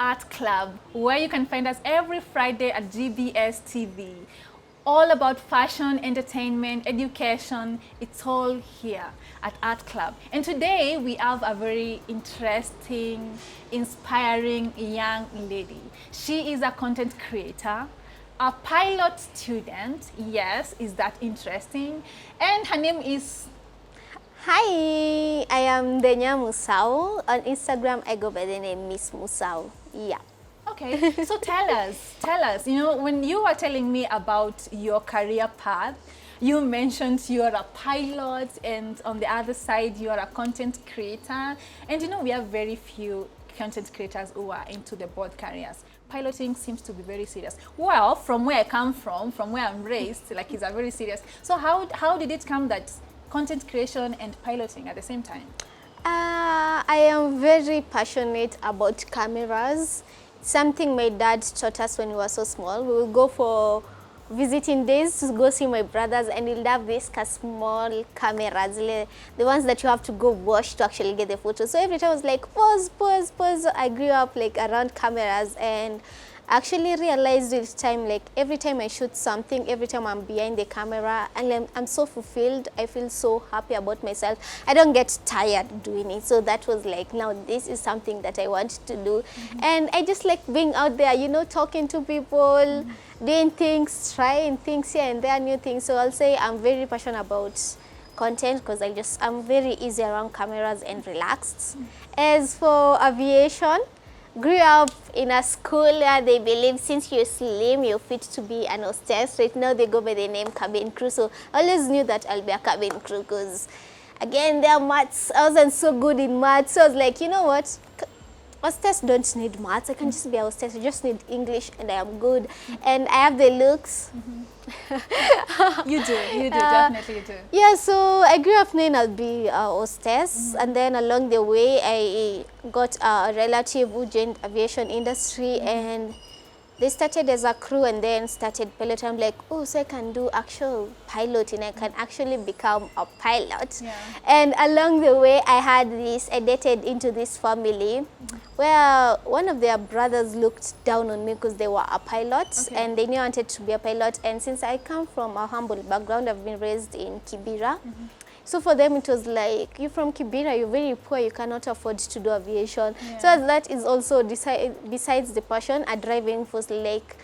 Art Club, where you can find us every Friday at GBS TV. All about fashion, entertainment, education, it's all here at Art Club. And today we have a very interesting, inspiring young lady. She is a content creator, a pilot student. Yes, is that interesting? And her name is... Hi, I am Denya Musau. On Instagram, I go by the name Miss Musau. Yeah. Okay, so tell us, you know, when you were telling me about your career path, you mentioned you're a pilot and on the other side, you're a content creator. And you know, we have very few content creators who are into the both careers. Piloting seems to be very serious. Well, from where I come from where I'm raised, like it's a very serious. So how did it come that content creation and piloting at the same time? I am very passionate about cameras. Something my dad taught us when we were so small. We will go for visiting days to go see my brothers, and he'll have these small cameras, the ones that you have to go wash to actually get the photo. So every time I was like, pause, pause, pause. I grew up like around cameras, and actually realized with time, like every time I shoot something, every time I'm behind the camera, and I'm so fulfilled. I feel so happy about myself. I don't get tired doing it. So that was like, now this is something that I want to do. And I just like being out there, you know, talking to people, doing things, trying things here and there, new things. So I'll say I'm very passionate about content because I'm very easy around cameras and relaxed. As for aviation, grew up in a school where they believe since you're slim, you're fit to be an hostess. Right now they go by the name cabin crew. So I always knew that I'll be a cabin crew because, again, their maths, I wasn't so good in maths. So I was like, you know what? Hostess don't need maths. I can just be a hostess. I just need English and I am good. And I have the looks. You do, definitely you do. Yeah, so I grew up knowing I'll be a hostess, and then along the way I got a relative who joined aviation industry, and they started as a crew and then started pilot. I'm like, oh, so I can do actual piloting. I can actually become a pilot. Yeah. And along the way, I dated into this family where one of their brothers looked down on me because they were a pilot, and they knew I wanted to be a pilot. And since I come from a humble background, I've been raised in Kibera. So for them, it was like, you're from Kibera, you're very poor, you cannot afford to do aviation. Yeah. So that is also, besides the passion, a driving force, like,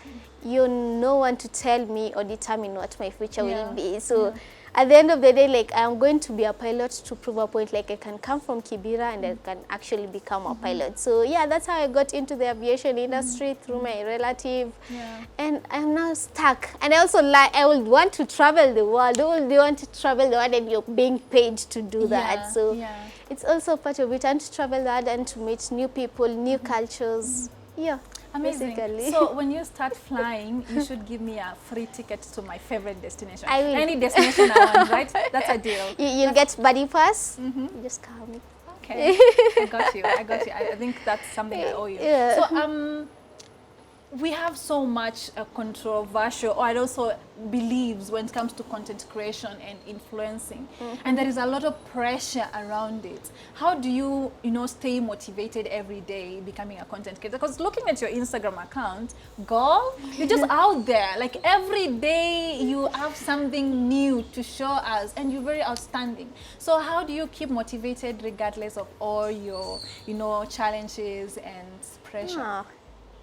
you no one to tell me or determine what my future will be. So at the end of the day, like, I'm going to be a pilot to prove a point, like I can come from Kibera and I can actually become a pilot. So yeah, that's how I got into the aviation industry through my relative. Yeah. And I'm now stuck. And I also I would want to travel the world. Who would want to travel the world and you're being paid to do that? So it's also part of it, and to travel the world and to meet new people, new cultures. Yeah. Amazing. Basically. So when you start flying, you should give me a free ticket to my favorite destination. I will. Any destination I want, right? That's a deal. You'll get buddy pass. Just call me. Okay, I got you. I think that's something I owe you. Yeah. So we have so much controversial, or I also beliefs when it comes to content creation and influencing, and there is a lot of pressure around it. How do you stay motivated every day becoming a content creator? Because looking at your Instagram account, girl, you're just out there. Like every day you have something new to show us, and you're very outstanding. So how do you keep motivated regardless of all your challenges and pressure?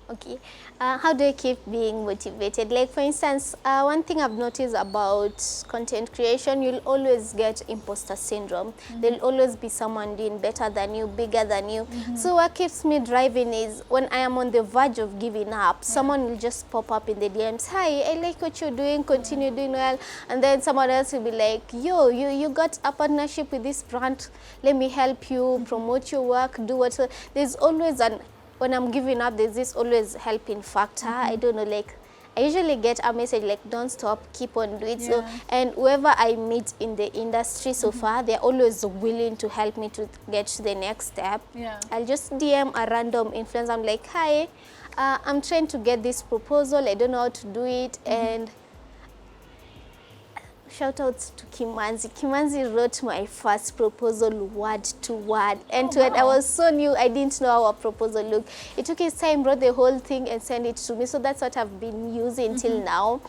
Okay, how do I keep being motivated? Like, for instance, one thing I've noticed about content creation, you'll always get imposter syndrome. There'll always be someone doing better than you, bigger than you. So what keeps me driving is when I am on the verge of giving up, someone will just pop up in the DMs, hi, I like what you're doing, continue doing well. And then someone else will be like, yo, you got a partnership with this brand, let me help you promote your work, do what. So there's always when I'm giving up, there's this always helping factor. I don't know, like, I usually get a message like, don't stop, keep on doing it. So, and whoever I meet in the industry so far, they're always willing to help me to get to the next step. I'll just DM a random influencer. I'm like, hi, I'm trying to get this proposal. I don't know how to do it. And shout out to Kimanzi. Kimanzi wrote my first proposal word to word. And to it, I was so new, I didn't know how a proposal looked. It took his time, wrote the whole thing and sent it to me. So that's what I've been using till now.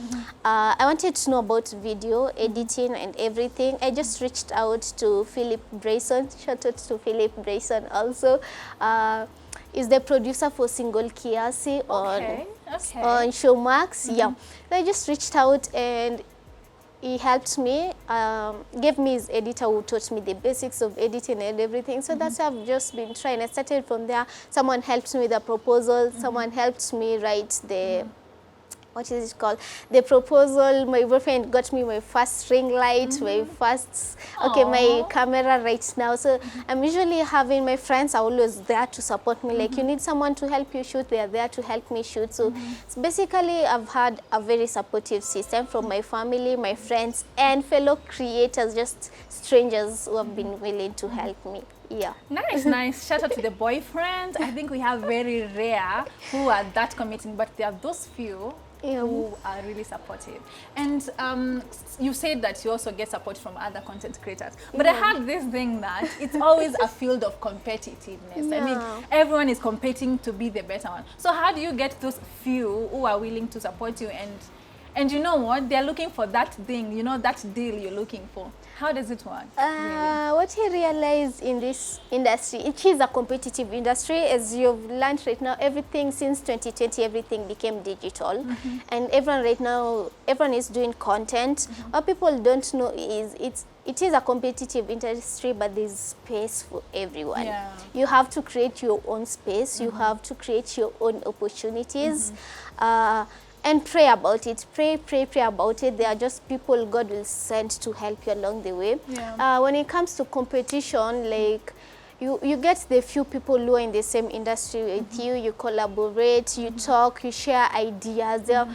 I wanted to know about video editing and everything. I just reached out to Philip Brayson. Shout out to Philip Brayson also. Is the producer for Single Kiasi on Showmax. Yeah. So I just reached out and he helped me, gave me his editor who taught me the basics of editing and everything. So that's what I've just been trying. I started from there. Someone helped me with the proposal. Someone helped me write the, what is it called? The proposal. My boyfriend got me my first ring light, my first, my camera right now. So I'm usually having my friends are always there to support me. Like, you need someone to help you shoot, they are there to help me shoot. So basically, I've had a very supportive system from my family, my friends, and fellow creators, just strangers who have been willing to help me. Yeah. Nice, nice. Shout out to the boyfriend. I think we have very rare who are that committing, but there are those few who are really supportive. And you said that you also get support from other content creators. But I had this thing that it's always a field of competitiveness. I mean, everyone is competing to be the better one. So how do you get those few who are willing to support you and you know what? They're looking for that thing, you know, that deal you're looking for. How does it work? Really? What I realized in this industry, it is a competitive industry. As you've learned right now, everything since 2020, everything became digital. And everyone right now, everyone is doing content. What people don't know is it is a competitive industry, but there's space for everyone. Yeah. You have to create your own space. You have to create your own opportunities. And pray about it. Pray about it. There are just people God will send to help you along the way. Yeah. When it comes to competition, like you get the few people who are in the same industry with you. You collaborate, you talk, you share ideas. There are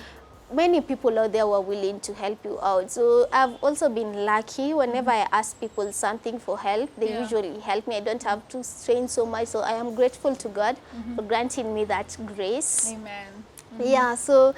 many people out there who are willing to help you out. So I've also been lucky. Whenever I ask people something for help, they usually help me. I don't have to strain so much. So I am grateful to God for granting me that grace. Amen. Yeah, so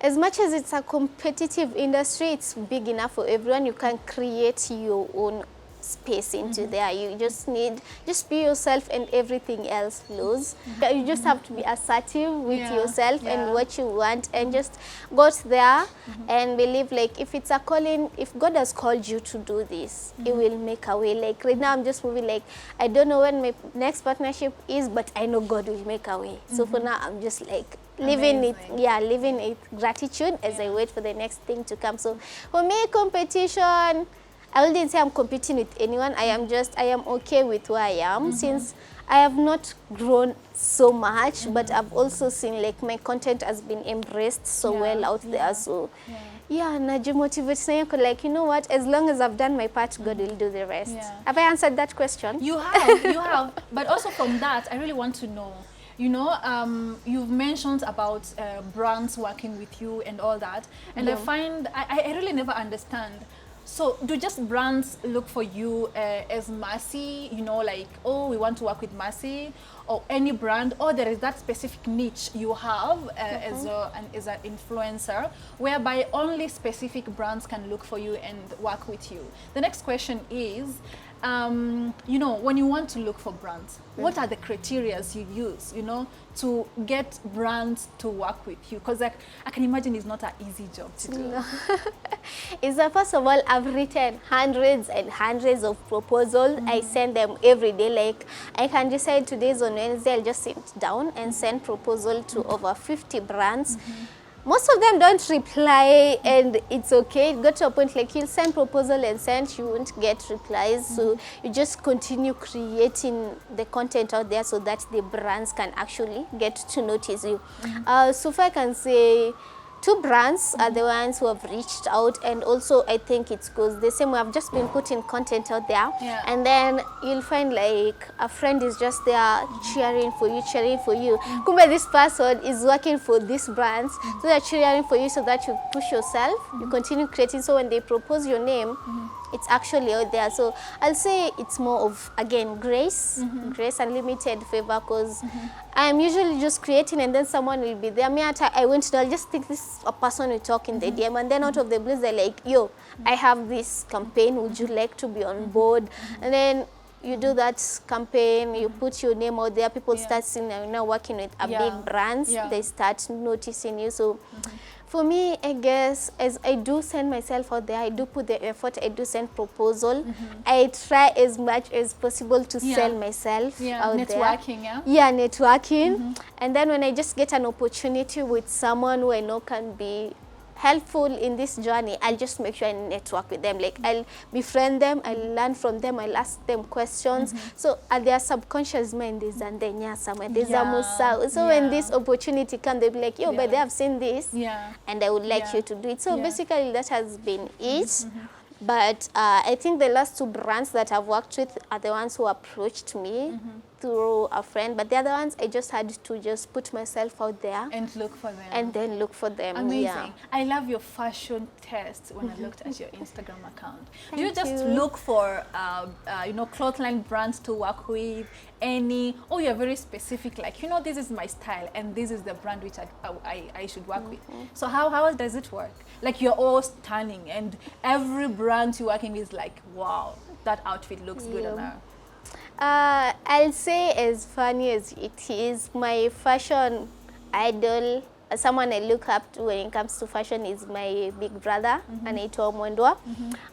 as much as it's a competitive industry, it's big enough for everyone. You can create your own space into there. You just need, just be yourself and everything else flows. You just have to be assertive with yourself and what you want, and just go out there and believe, like, if it's a calling, if God has called you to do this, He will make a way. Like right now I'm just moving, like, I don't know when my next partnership is, but I know God will make a way. So for now I'm just like living living it gratitude as I wait for the next thing to come. So for me, competition, I wouldn't say I'm competing with anyone. I am okay with where I am, since I have not grown so much, but I've also seen, like, my content has been embraced so well out there. So najimotivate, like, you know what, as long as I've done my part, God will do the rest. Have I answered that question? You have. But also from that, I really want to know, you know, you've mentioned about brands working with you and all that, and I find I really never understand. So do just brands look for you as Mercy, you know, like, oh, we want to work with Mercy, or any brand, or there is that specific niche you have as an influencer, whereby only specific brands can look for you and work with you? The next question is, you know, when you want to look for brands, what are the criteria you use, you know, to get brands to work with you? Because I can imagine it's not an easy job to do. No. Is that, first of all, I've written hundreds and hundreds of proposals. I send them every day. Like, I can decide today's on Wednesday, I'll just sit down and send proposal to over 50 brands. Most of them don't reply, and it's okay. It got to a point, like, you'll send proposal and send, you won't get replies. So you just continue creating the content out there so that the brands can actually get to notice you. So far I can say 2 brands are the ones who have reached out, and also I think it goes the same way. I've just been putting content out there, and then you'll find, like, a friend is just there cheering for you. Kumbe, this person is working for these brands, so they're cheering for you so that you push yourself, you continue creating. So when they propose your name, it's actually out there. So I'll say it's more of, again, grace, grace, unlimited favor, because I'm usually just creating and then someone will be there. Me, I went to, I'll just think this is a person will talk in the DM, and then out of the blue they're like, yo, I have this campaign, would you like to be on board? And then you do that campaign, you put your name out there, people start seeing you're now working with a big brands, they start noticing you. So for me, I guess, as I do send myself out there, I do put the effort, I do send proposal. I try as much as possible to sell myself out networking, there. Yeah, networking. And then when I just get an opportunity with someone who I know can be helpful in this journey, I'll just make sure I network with them. Like, I'll befriend them, I'll learn from them, I'll ask them questions. So at their subconscious mind, there's a ndenya somewhere, there's a musa. So when this opportunity comes, they'll be like, yo, but they have seen this, and I would like you to do it. So basically, that has been it. But I think the last two brands that I've worked with are the ones who approached me through a friend, but the other ones I just had to just put myself out there and look for them, and then look for them. Amazing. I love your fashion test. When I looked at your Instagram account, do you just look for you know, clothing brands to work with? Or you're very specific, like, you know, this is my style and this is the brand which I should work with? So how does it work? Like, you're all stunning and every brand you're working with is like, wow, that outfit looks good on her. I'll say, as funny as it is, my fashion idol, someone I look up to when it comes to fashion, is my big brother, anaitwa Mwendwa.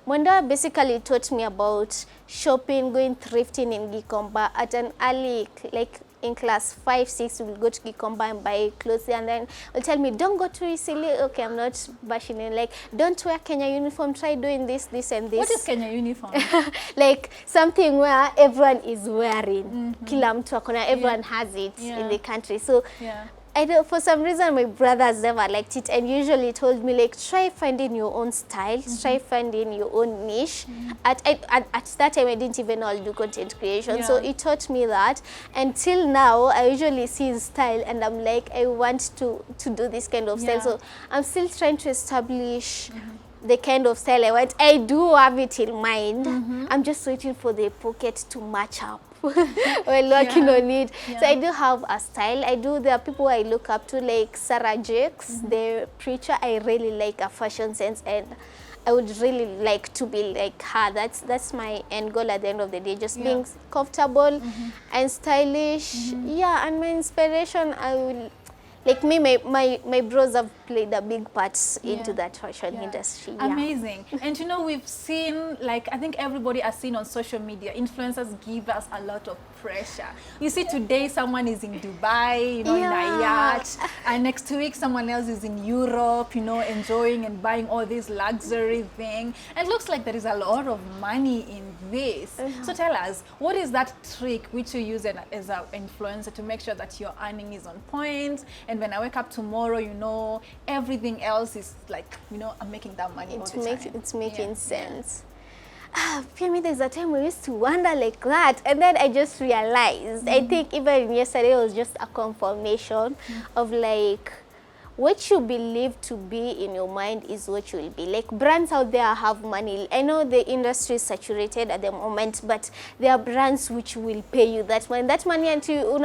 Mwendwa basically taught me about shopping, going thrifting in Gikomba at an early, like in class 5, 6, we'll go to Gikomba and buy clothes, and then will tell me, don't go to Isili. Okay, I'm not bashing it. Like, don't wear Kenya uniform, try doing this, this and this. What is Kenya uniform? Like something where everyone is wearing. Kila mtu akona, everyone has it in the country. So I don't, for some reason, my brothers never liked it and usually told me, like, try finding your own style, try finding your own niche. At that time, I didn't even know I'll do content creation. So it taught me that. Until now, I usually see his style and I'm like, I want to do this kind of style. So I'm still trying to establish the kind of style I want. I do have it in mind. I'm just waiting for the pocket to match up. We're working on it. So I do have a style. There are people I look up to, like Sarah Jakes, the preacher. I really like her fashion sense and I would really like to be like her. That's my end goal at the end of the day, just being comfortable and stylish. Yeah, and my inspiration, I will, like me, my bros have played a big part into that fashion industry. Amazing. And you know, we've seen, like, I think everybody has seen on social media, influencers give us a lot of pressure. You see, today someone is in Dubai, you know, in a yacht, and next week someone else is in Europe, you know, enjoying and buying all this luxury thing. And it looks like there is a lot of money in this. So tell us, what is that trick which you use as an influencer to make sure that your earning is on point? And when I wake up tomorrow, you know, everything else is like, you know, I'm making that money all the time. It's making sense. For me, there's a time we used to wonder like that, and then I just realized, I think even yesterday was just a confirmation of like, what you believe to be in your mind is what you will be. Like, brands out there have money. I know the industry is saturated at the moment, but there are brands which will pay you that money. That money until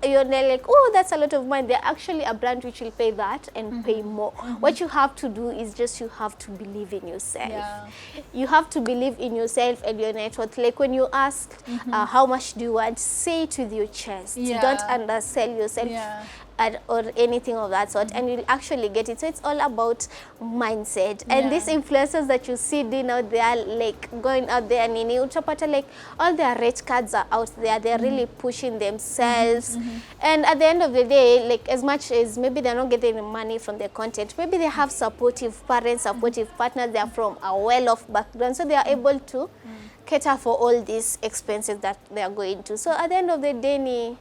you're like, oh, that's a lot of money. They're actually a brand which will pay that and pay more. What you have to do is just, you have to believe in yourself. You have to believe in yourself and your net worth. Like, when you ask how much do you want, say it with your chest. Don't undersell yourself or anything of that sort, and you'll actually get it. So it's all about mindset. And these influencers that you see doing out there, like going out there, Nini Utapata, like all their rate cards are out there. They're really pushing themselves. And at the end of the day, like, as much as maybe they're not getting money from their content, maybe they have supportive parents, supportive partners. They're from a well-off background, so they are able to cater for all these expenses that they are going to. So at the end of the day,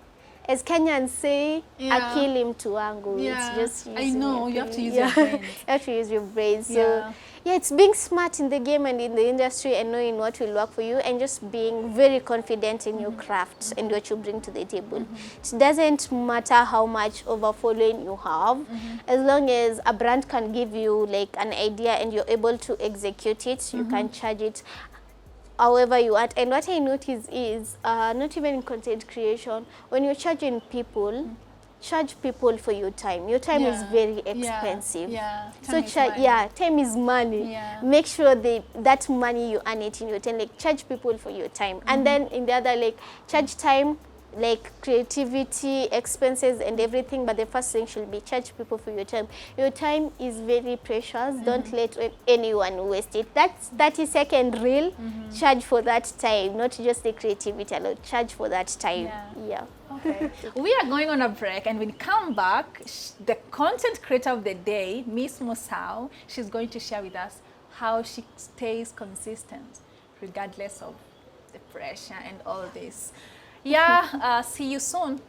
as Kenyans say, akili mtu wangu. It's just I know, you have to use your brains. You have to use your brains. So it's being smart in the game and in the industry and knowing what will work for you and just being very confident in your craft and what you bring to the table. It doesn't matter how much overfollowing you have, as long as a brand can give you like an idea and you're able to execute it, you can charge it. however you want. And what I notice is, not even in content creation, when you're charging people, charge people for your time. Your time is very expensive. Time time is money. Make sure that money you earn it in your time. Like, charge people for your time. And then in the other, like, charge time, like creativity, expenses and everything, but the first thing should be charge people for your time. Your time is very precious. Don't let anyone waste it. That's 30-second reel. Charge for that time, not just the creativity alone. Charge for that time. Okay. We are going on a break, and when we come back, the content creator of the day, Miss Musau, she's going to share with us how she stays consistent regardless of the pressure and all this. See you soon.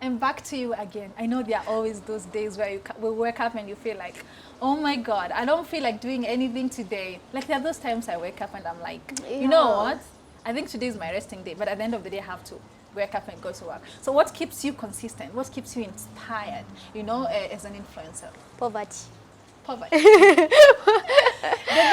And back to you again. I know there are always those days where you will wake up and you feel like, oh my God, I don't feel like doing anything today. Like, there are those times I wake up and I'm like, you know what? I think today is my resting day, but at the end of the day, I have to wake up and go to work. So what keeps you consistent? What keeps you inspired, you know, as an influencer? Poverty. Poverty. The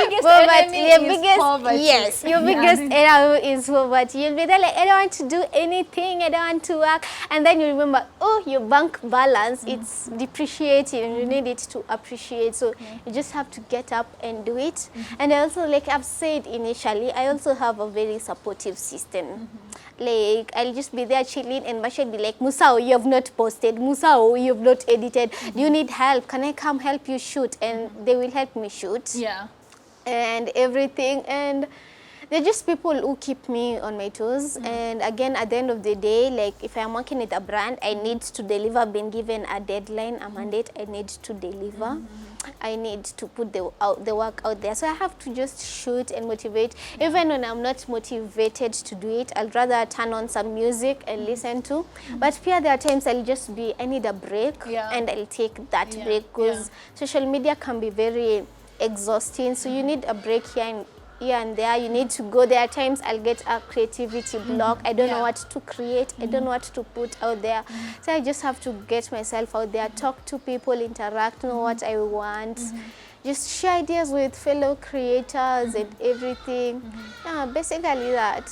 biggest enemy is poverty. Yes, your biggest enemy is poverty. You'll be there like, I don't want to do anything, I don't want to work. And then you remember, oh, your bank balance, it's depreciating and you need it to appreciate. So you just have to get up and do it. And also, like I've said initially, I also have a very supportive system. Like, I'll just be there chilling and Masha will be like, Musau, you have not posted. Musau, you have not edited. Do you need help? Can I come help you shoot? And they will help me shoot. And everything. And they're just people who keep me on my toes. And again, at the end of the day, like, if I'm working with a brand, I need to deliver. Been given a deadline, a mandate, I need to deliver. I need to put the work out there. So I have to just shoot and motivate. Even when I'm not motivated to do it, I'll rather turn on some music and listen to. But here there are times I'll just be, I need a break, and I'll take that break, because social media can be very exhausting. So you need a break here and there. You need to go. There are times I'll get a creativity block. I don't know what to create. I don't know what to put out there. So I just have to get myself out there, talk to people, interact, know what I want. Just share ideas with fellow creators and everything. Yeah, basically that.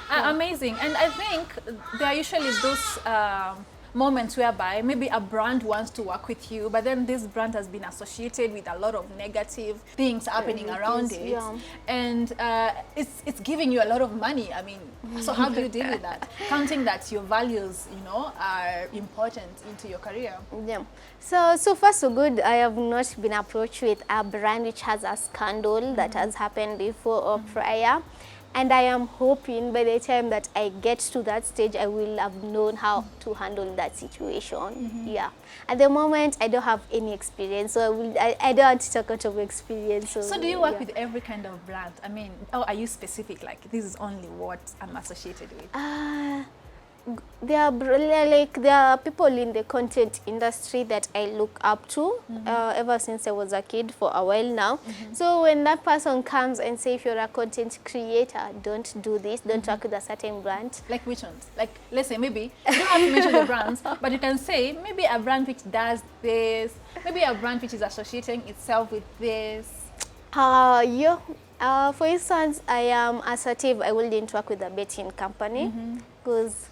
Amazing. And I think there are usually those moments whereby maybe a brand wants to work with you, but then this brand has been associated with a lot of negative things happening around it, and it's giving you a lot of money. I mean, so how do you deal with that? Counting that your values, you know, are important into your career. So far so good. I have not been approached with a brand which has a scandal that has happened before or prior. And I am hoping by the time that I get to that stage, I will have known how to handle that situation. At the moment, I don't have any experience, so I don't want to talk out of experience. So do you work with every kind of brand? I mean, are you specific, like, this is only what I'm associated with? There are people in the content industry that I look up to ever since I was a kid, for a while now. So when that person comes and say, if you're a content creator, don't do this, don't work with a certain brand. Like which ones? Like, let's say maybe, you don't have to mention the brands, but you can say maybe a brand which does this, maybe a brand which is associating itself with this. For instance, I am assertive. I wouldn't work with a betting company because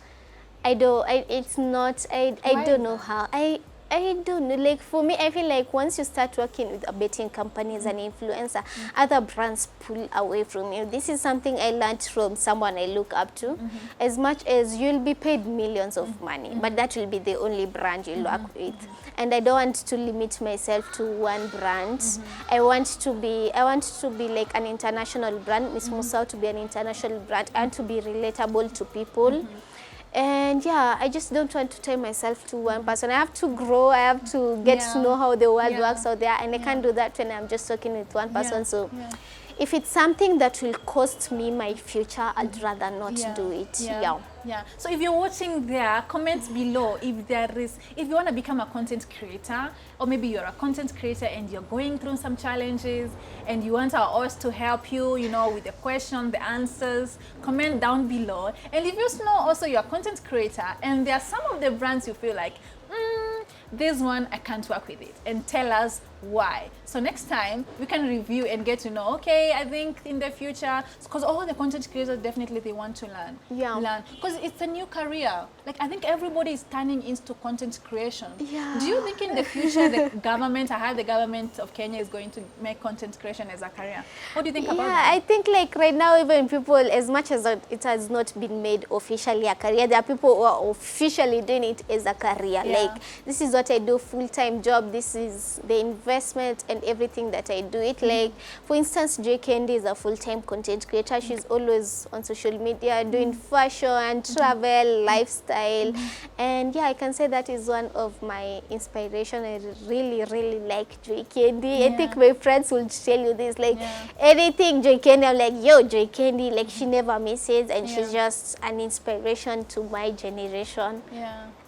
It's not, I Why don't is know that? how. I don't know. Like for me, I feel like once you start working with a betting company as an influencer, other brands pull away from you. This is something I learned from someone I look up to. As much as you'll be paid millions of money, but that will be the only brand you'll work with. And I don't want to limit myself to one brand. I want to be like an international brand. Miss Musau to be an international brand and to be relatable to people. And yeah, I just don't want to tie myself to one person. I have to grow. I have to get to know how the world works out there, and I can't do that when I'm just working with one person. So if it's something that will cost me my future, I'd rather not do it. Yeah. So if you're watching there, comment below if you want to become a content creator, or maybe you're a content creator and you're going through some challenges and you want us to help you, you know, with the question, the answers, comment down below. And if you know also you're a content creator and there are some of the brands you feel like, this one I can't work with it, and tell us why. So next time we can review and get to know, okay, I think in the future, because all the content creators definitely they want to learn because it's a new career. Like I think everybody is turning into content creation. Do you think in the future the government of Kenya is going to make content creation as a career? What do you think about that? I think like right now, even people, as much as it has not been made officially a career, there are people who are officially doing it as a career. Like this is what I do, full-time job, this is the investment and everything that I do it. Like for instance, Joy Candy is a full-time content creator. She's always on social media doing fashion, travel, lifestyle, and yeah, I can say that is one of my inspiration. I really like Joy Candy. I think my friends will tell you this, like anything Joy Candy, I'm like, yo, Joy Candy, like she never misses, and she's just an inspiration to my generation.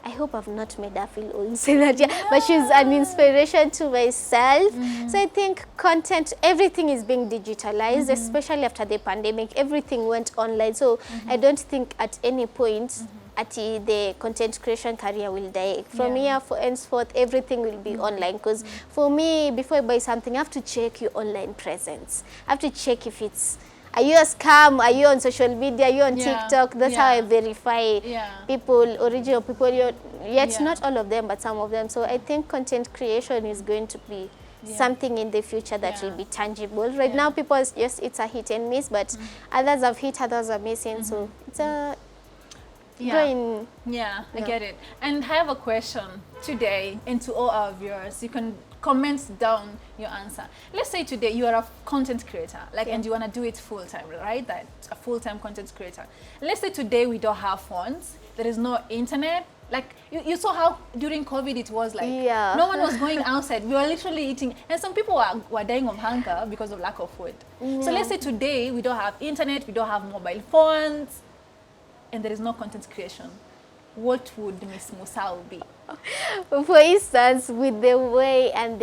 I hope I've not made her feel old, say that, but she's an inspiration to myself. So I think content, everything is being digitalized, especially after the pandemic, everything went online. So I don't think at any point the content creation career will die. From here for henceforth, everything will be online. Because for me, before I buy something, I have to check your online presence. I have to check if it's, are you a scam? Are you on social media? Are you on TikTok? That's how I verify people, original people. Yet not all of them, but some of them. So I think content creation is going to be something in the future that will be tangible. Right now, people, it's a hit and miss, but others have hit, others are missing. So it's a going. I get it. And I have a question today, and to all our viewers, you can comment down your answer. Let's say today you are a content creator, like, and you want to do it full time, right? That's a full-time content creator. Let's say today we don't have phones, there is no internet. Like you saw how during COVID it was like no one was going outside. We were literally eating, and some people were dying of hunger because of lack of food. So let's say today we don't have internet, we don't have mobile phones, and there is no content creation. What would Miss Musau be? For instance, with the way and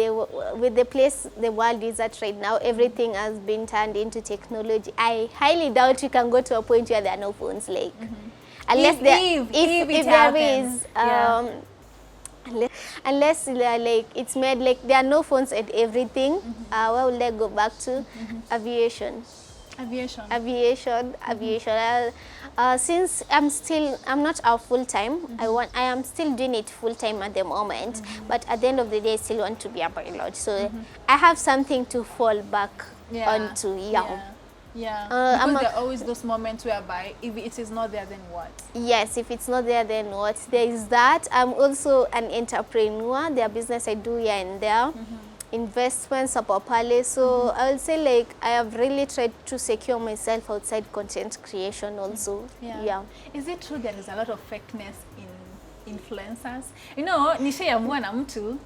with the place the world is at right now, everything has been turned into technology. I highly doubt you can go to a point where there are no phones, like unless if there is unless like it's made like there are no phones and everything. Where will I go back to? Aviation. Since I'm not a full-time, I am still doing it full-time at the moment, but at the end of the day I still want to be a pilot, so I have something to fall back onto. Because there are always those moments whereby if it is not there, then what? Yes, if it's not there, then what? There is that. I'm also an entrepreneur. There are business I do here and there. Investments properly. So I will say like I have really tried to secure myself outside content creation also. Is it true there is a lot of fakeness in influencers? You know, nishaamua na mtu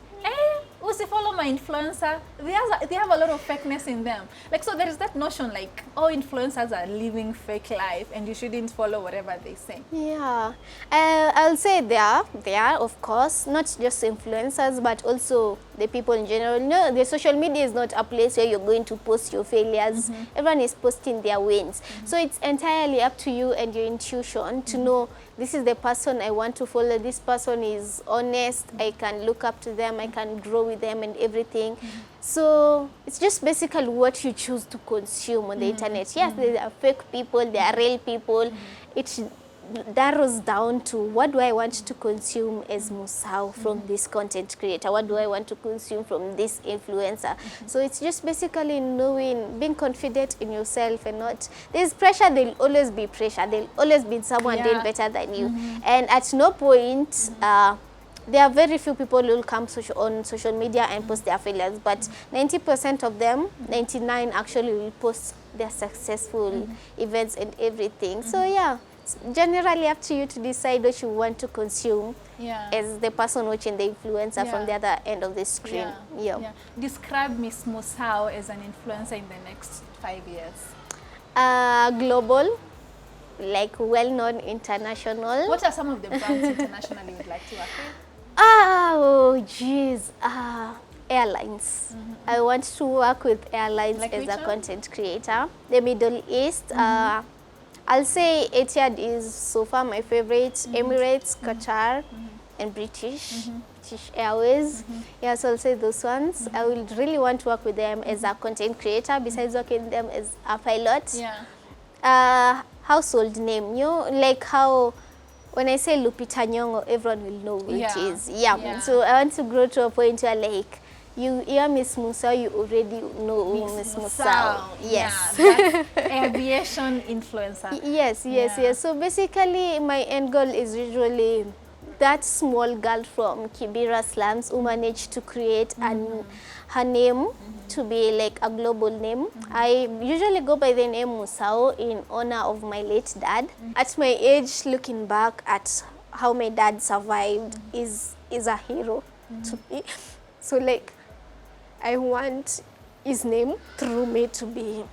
usifollow my influencer, they have a lot of fakeness in them. Like, so there is that notion like all influencers are living fake life and you shouldn't follow whatever they say. I'll say they are of course, not just influencers but also the people in general. No, the social media is not a place where you're going to post your failures. Everyone is posting their wins. So it's entirely up to you and your intuition to know this is the person I want to follow. This person is honest. I can look up to them. I can grow with them and everything. So it's just basically what you choose to consume on the internet. Yes, there are fake people. There are real people. narrows down to what do I want to consume as Musau from this content creator? What do I want to consume from this influencer? So it's just basically knowing, being confident in yourself and not, there's pressure, there'll always be pressure. There'll always be someone doing better than you. And at no point, there are very few people who will come on social media and post their failures, but 90% of them, 99 actually will post their successful events and everything. So yeah, it's generally up to you to decide what you want to consume as the person watching the influencer from the other end of the screen. Describe Miss Musau as an influencer in the next 5 years. Global, like well-known, international. What are some of the brands internationally you would like to work with? Oh, geez. Airlines. I want to work with airlines Like as which a one? content creator. The Middle East. I'll say Etihad is so far my favorite. Emirates, Qatar, and British Airways. Yeah, so I'll say those ones. I will really want to work with them as a content creator, besides working with them as a pilot. Household name, you know, like how when I say Lupita Nyong'o, everyone will know who it is. So I want to grow to a point where, like, you hear Miss Musau, you already know Miss Musau. Yes. That's aviation influencer. Yes. So basically, my end goal is usually that small girl from Kibera slums who managed to create her name to be like a global name. I usually go by the name Musau in honor of my late dad. At my age, looking back at how my dad survived is a hero to me. So like, I want his name through me to be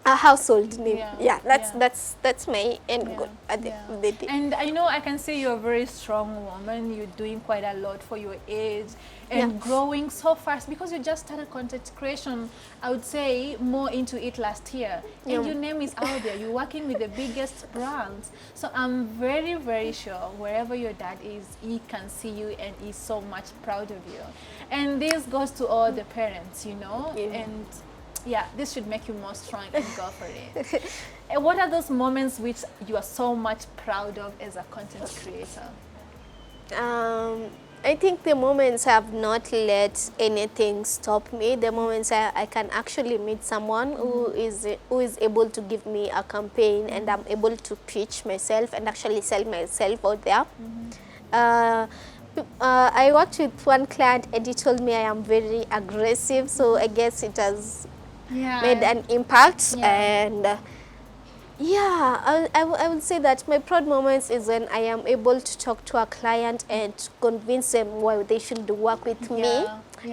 a household name. That's my end goal at the end of the day. And I know I can say you're a very strong woman. You're doing quite a lot for your age and growing so fast because you just started content creation, I would say, more into it last year. And your name is out there. You're working with the biggest brands. So I'm very, very sure wherever your dad is, he can see you and he's so much proud of you. And this goes to all the parents, you know, and yeah, this should make you more strong and go for it. And what are those moments which you are so much proud of as a content creator? I think the moments I have not let anything stop me, the moments I can actually meet someone who is able to give me a campaign and I'm able to pitch myself and actually sell myself out there. I worked with one client and he told me I am very aggressive, so I guess it has made an impact. And I would say that my proud moments is when I am able to talk to a client and convince them why they should work with me,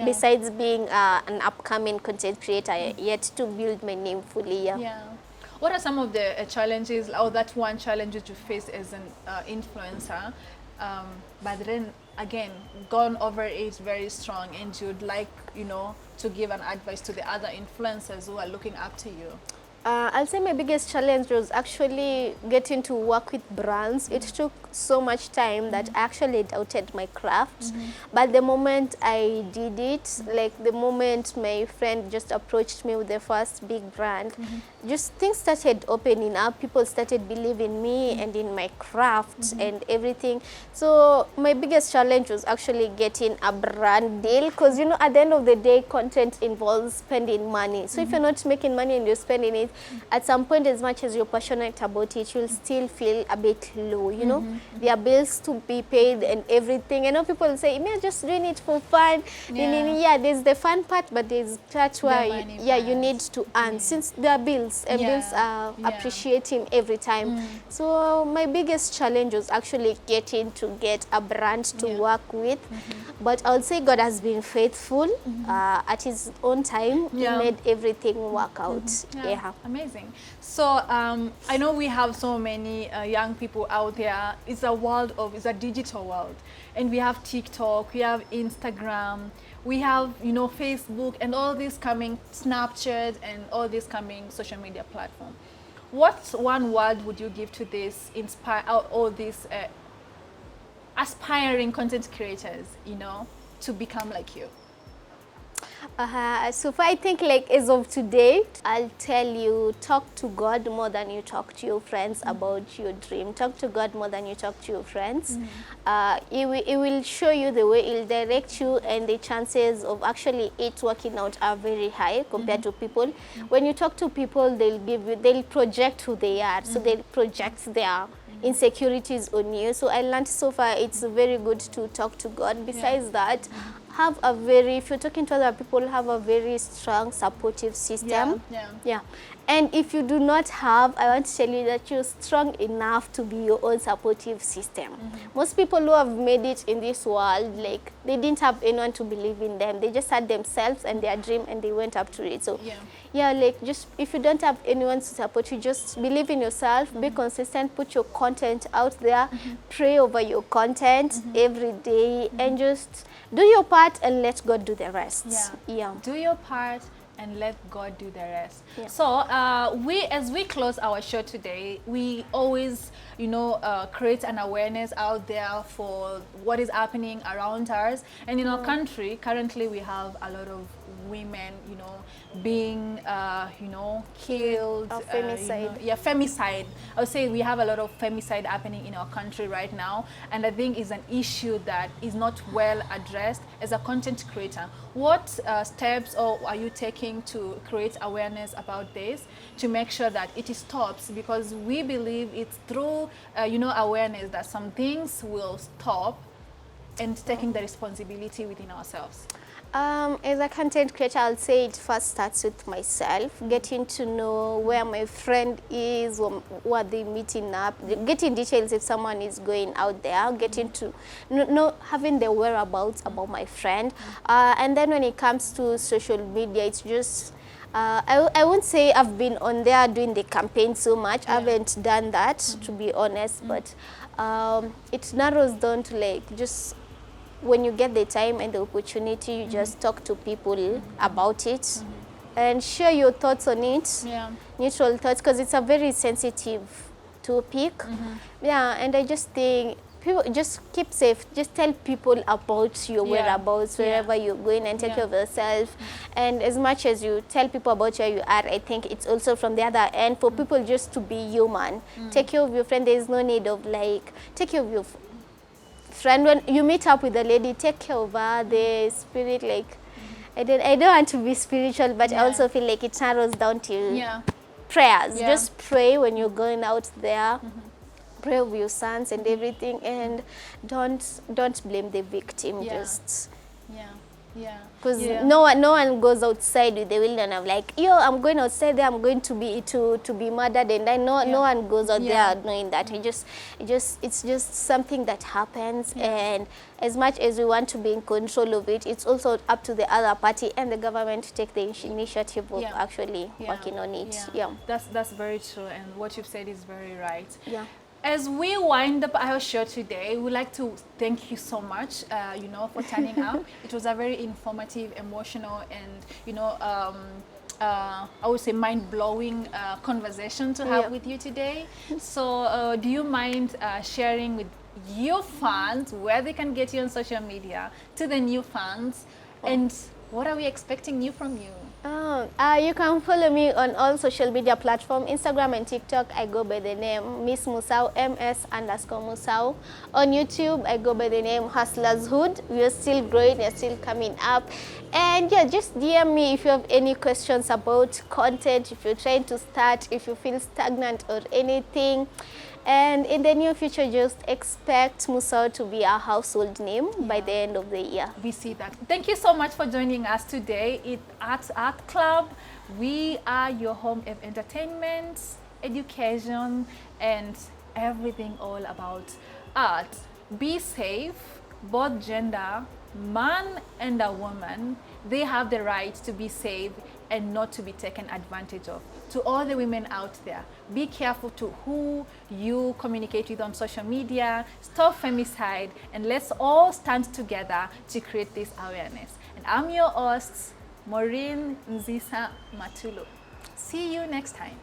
besides being an upcoming content creator, yet to build my name fully. What are some of the challenges, or that one challenge that you face as an influencer, but then again gone over it very strong, and you'd like, you know, to give an advice to the other influencers who are looking up to you? I'll say my biggest challenge was actually getting to work with brands. It took so much time that I actually doubted my craft. But the moment I did it, like the moment my friend just approached me with the first big brand, just things started opening up. People started believing me and in my craft and everything. So my biggest challenge was actually getting a brand deal, because, you know, at the end of the day, content involves spending money. So if you're not making money and you're spending it, at some point, as much as you're passionate about it, you'll still feel a bit low, you know. There are bills to be paid and everything. I know people say, "You're just doing it for fun." Yeah, there's the fun part, but there's part where you need to earn, since there are bills and bills are appreciating every time. So my biggest challenge was actually getting to get a brand to work with. But I would say God has been faithful. At his own time, he made everything work out. Amazing. So I know we have so many young people out there. It's a digital world, and we have TikTok, we have Instagram, we have, you know, Facebook, and all these coming, Snapchat, and all these coming social media platform. What one word would you give to this all these aspiring content creators, you know, to become like you? So far, I think like as of today, I'll tell you, talk to God more than you talk to your friends about your dream. Talk to God more than you talk to your friends. It will show you the way, it will direct you, and the chances of actually it working out are very high compared to people. When you talk to people, they'll project who they are. So they'll project their insecurities on you. So I learned so far it's very good to talk to God. Besides that, if you're talking to other people, have a very strong supportive system. Yeah. And if you do not have, I want to tell you that you're strong enough to be your own supportive system. Most people who have made it in this world, like, they didn't have anyone to believe in them. They just had themselves and their dream, and they went up to it. So yeah, like, just if you don't have anyone to support you, just believe in yourself, be consistent, put your content out there, pray over your content every day, and just do your part and let God do the rest. Do your part and let God do the rest. Yeah. So as we close our show today, we always, create an awareness out there for what is happening around us. And in our country, currently we have a lot of women, being, killed. Or femicide. Femicide. I would say we have a lot of femicide happening in our country right now. And I think it's an issue that is not well addressed. As a content creator, what steps are you taking to create awareness about this, to make sure that it stops? Because we believe it's through, awareness that some things will stop, and taking the responsibility within ourselves. As a content creator, I'll say it first starts with myself, getting to know where my friend is, what they meeting up, getting details if someone is going out there, getting to know, having the whereabouts about my friend. And then when it comes to social media, it's just, I won't say I've been on there doing the campaign so much. I haven't done that, to be honest, but it narrows down to, like, just when you get the time and the opportunity, you just talk to people about it and share your thoughts on it, neutral thoughts, because it's a very sensitive topic. And I just think people just keep safe. Just tell people about your whereabouts, wherever you're going, and take care of yourself. And as much as you tell people about where you are, I think it's also from the other end for people just to be human. Take care of your friend. There is no need of, like, take care of your friend. When you meet up with a lady, take care of her, the spirit, like, I don't want to be spiritual, but I also feel like it narrows down to prayers. Just pray when you're going out there. Pray with your sons and everything, and don't blame the victim. Just because no one goes outside with the willing of, like, yo, I'm going outside there, I'm going to be murdered, and I know no one goes out there knowing that. It's just something that happens, and as much as we want to be in control of it, it's also up to the other party and the government to take the initiative of actually working on it. That's very true, and what you've said is very right. As we wind up our show today, we'd like to thank you so much, for turning up. It was a very informative, emotional, and, I would say mind-blowing conversation to have with you today. So do you mind sharing with your fans where they can get you on social media, to the new fans, and what are we expecting new from you? You can follow me on all social media platforms, Instagram and TikTok. I go by the name Miss Musau, MS_Musau. On YouTube, I go by the name Hustlers Hood. We are still growing, we are still coming up. And just DM me if you have any questions about content, if you're trying to start, if you feel stagnant or anything. And in the near future, just expect Musau to be a household name by the end of the year. We see that. Thank you so much for joining us today at Art Club. We are your home of entertainment, education, and everything all about art. Be safe, both gender, man and a woman, they have the right to be safe and not to be taken advantage of. To all the women out there, be careful to who you communicate with on social media, stop femicide, and let's all stand together to create this awareness. And I'm your host, Maureen Nzisa Matulu. See you next time.